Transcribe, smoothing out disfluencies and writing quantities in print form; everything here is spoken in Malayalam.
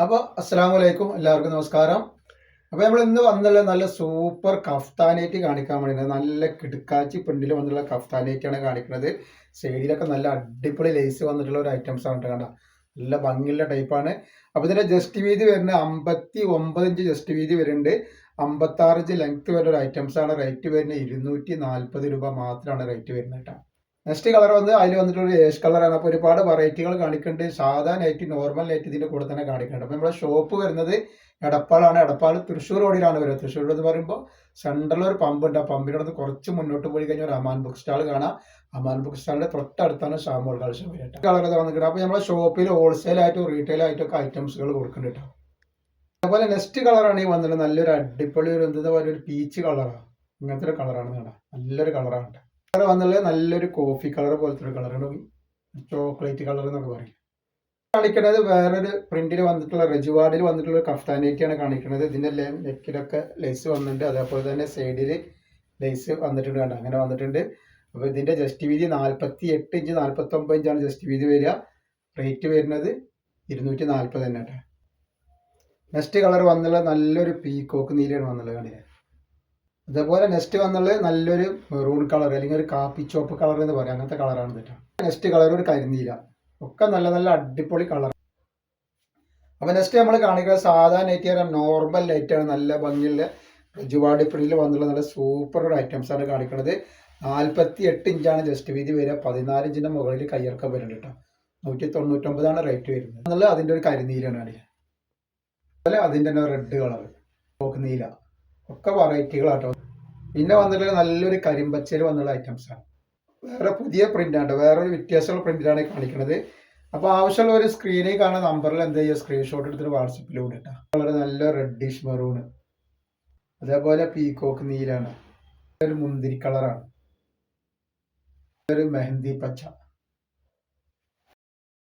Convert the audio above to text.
അപ്പോൾ അസ്സലാമു അലൈക്കും, എല്ലാവർക്കും നമസ്കാരം. അപ്പോൾ നമ്മൾ ഇന്ന് വന്നുള്ള നല്ല സൂപ്പർ കഫ്താനേറ്റ് കാണിക്കാൻ വേണ്ടിയിട്ട് നല്ല കിടുക്കാച്ചി പ്രിന്റിൽ വന്നുള്ള കഫ്താനേറ്റാണ് കാണിക്കുന്നത്. സൈഡിലൊക്കെ നല്ല അടിപൊളി ലേസ് വന്നിട്ടുള്ള ഒരു ഐറ്റംസ് ആണ് കണ്ട, നല്ല ഭംഗിയുള്ള ടൈപ്പാണ്. അപ്പോൾ ഇതിന്റെ ജസ്റ്റ് വീതി വരുന്നത് 59 ഇഞ്ച് ജസ്റ്റ് വീതി വരുന്നുണ്ട്. 56 ഇഞ്ച് ലെങ്ത് വരുന്ന ഒരു ഐറ്റംസ് ആണ്. റേറ്റ് വരുന്നത് 240 രൂപ മാത്രമാണ് റേറ്റ് വരുന്നത് കേട്ടോ. നെക്സ്റ്റ് കളർ വന്ന് അതിൽ വന്നിട്ടുള്ള ഏഷ് കളറാണ്. അപ്പോൾ ഒരുപാട് വെറൈറ്റികൾ കാണിക്കുന്നുണ്ട്. സാധാ നൈറ്റ്, നോർമൽ നൈറ്റ് ഇതിന്റെ കൂടെ തന്നെ കാണിക്കുന്നുണ്ട്. അപ്പോൾ നമ്മുടെ ഷോപ്പ് വരുന്നത് എടപ്പാളാണ്. എടപ്പാൾ തൃശ്ശൂർ റോഡിലാണ് വരുന്നത്. തൃശ്ശൂർ എന്ന് പറയുമ്പോൾ സെൻട്രൽ ഒരു പമ്പ് ഉണ്ട്. ആ പമ്പിൻ്റെ അടുത്ത് കുറച്ച് മുന്നോട്ട് പോയി കഴിഞ്ഞാൽ ഒരു അമാൻ ബുക്ക് സ്റ്റാൾ കാണാം. അമാൻ ബുക്ക് സ്റ്റാളിന്റെ തൊട്ടടുത്താണ് ഷാമോൾ കളക്ഷൻ വരുന്നത്. കളർ വന്നിട്ടുണ്ട്. അപ്പോൾ നമ്മുടെ ഷോപ്പിൽ ഹോൾസെയിൽ ആയിട്ടും റീറ്റെയിൽ ആയിട്ടും ഒക്കെ ഐറ്റംസുകൾ കൊടുക്കുന്നുണ്ട്. അതുപോലെ നെക്സ്റ്റ് കളറാണ് ഈ വന്നിട്ട് നല്ലൊരു അടിപൊളി ഒരു എന്താ പറയുക, ഒരു പീച്ച് കളറാണ്. ഇങ്ങനത്തെ ഒരു കളറാണ് കാണാം. നല്ലൊരു കളറാണ്. കളർ വന്നുള്ളത് നല്ലൊരു കോഫി കളർ പോലത്തെ ഒരു കളറാണ്. ചോക്ലേറ്റ് കളർ എന്നൊക്കെ പറയും. കാണിക്കുന്നത് വേറൊരു പ്രിന്റിൽ വന്നിട്ടുള്ള റെജുവാർഡിൽ വന്നിട്ടുള്ള കഫ്താനേറ്റിയാണ് കാണിക്കുന്നത്. ഇതിന്റെ നെക്കിലൊക്കെ ലേസ് വന്നിട്ടുണ്ട്. അതേപോലെ തന്നെ സൈഡിൽ ലേസ് വന്നിട്ടുണ്ട്. കണ്ട അങ്ങനെ വന്നിട്ടുണ്ട്. അപ്പോൾ ഇതിന്റെ ജസ്റ്റ് വീതി 48 ഇഞ്ച് 49 ഇഞ്ചാണ് ജസ്റ്റ് വീതി വരിക. റേറ്റ് വരുന്നത് 240 തന്നെ കേട്ടോ. നെക്സ്റ്റ് കളർ വന്നുള്ള നല്ലൊരു പീക്കോക്ക് നീലയാണ് വന്നുള്ളത്. കണ്ടില്ലേ? അതേപോലെ നെക്സ്റ്റ് വന്നുള്ളത് നല്ലൊരു മെറൂൺ കളർ അല്ലെങ്കിൽ ഒരു കാപ്പി ചോപ്പ് കളർ എന്ന് പറയാം. അങ്ങനത്തെ കളറാണ് കേട്ടോ. നെക്സ്റ്റ് കളർ ഒരു കരിനീല. ഒക്കെ നല്ല നല്ല അടിപൊളി കളർ. അപ്പോൾ നെക്സ്റ്റ് നമ്മൾ കാണിക്കുന്നത് സാധാ നൈറ്റ്, നോർമൽ നൈറ്റാണ്. നല്ല ഭംഗിയുള്ള ജുവാഡി പ്രിന്റിൽ വന്നുള്ള നല്ല സൂപ്പർ ഒരു ഐറ്റംസ് ആണ് കാണിക്കുന്നത്. 48 ഇഞ്ചാണ് ജസ്റ്റ് വീതി വരിക. 14 ഇഞ്ചിന്റെ മുകളിൽ കയ്യിറക്കം വരുന്നുണ്ട് കേട്ടോ. 199 റേറ്റ് വരുന്നത്. എന്നുള്ള അതിന്റെ ഒരു കരിനീലാണ് കാണിക്കുക. അതുപോലെ അതിന്റെ തന്നെ റെഡ് കളർ, പോക്ക് നീല, ഒക്കെ വെറൈറ്റികളാട്ടോ. പിന്നെ വന്നിട്ടുള്ള നല്ലൊരു കരിമ്പച്ചയിൽ വന്നുള്ള ഐറ്റംസ് ആണ്. വേറെ പുതിയ പ്രിന്റാണ്, വേറൊരു വ്യത്യാസമുള്ള പ്രിന്റിലാണ് കാണിക്കുന്നത്. അപ്പോൾ ആവശ്യമുള്ള ഒരു സ്ക്രീനിൽ കാണുന്ന നമ്പറിൽ എന്താ ചെയ്യുക, സ്ക്രീൻഷോട്ട് എടുത്തിട്ട് വാട്സപ്പിലൂടെ ഇട്ടാ. കളർ നല്ല റെഡിഷ് മെറൂണ്, അതേപോലെ പീകോക്ക് നീലാണ്, ഒരു മുന്തിരി കളറാണ്, ഒരു മെഹന്തി പച്ച.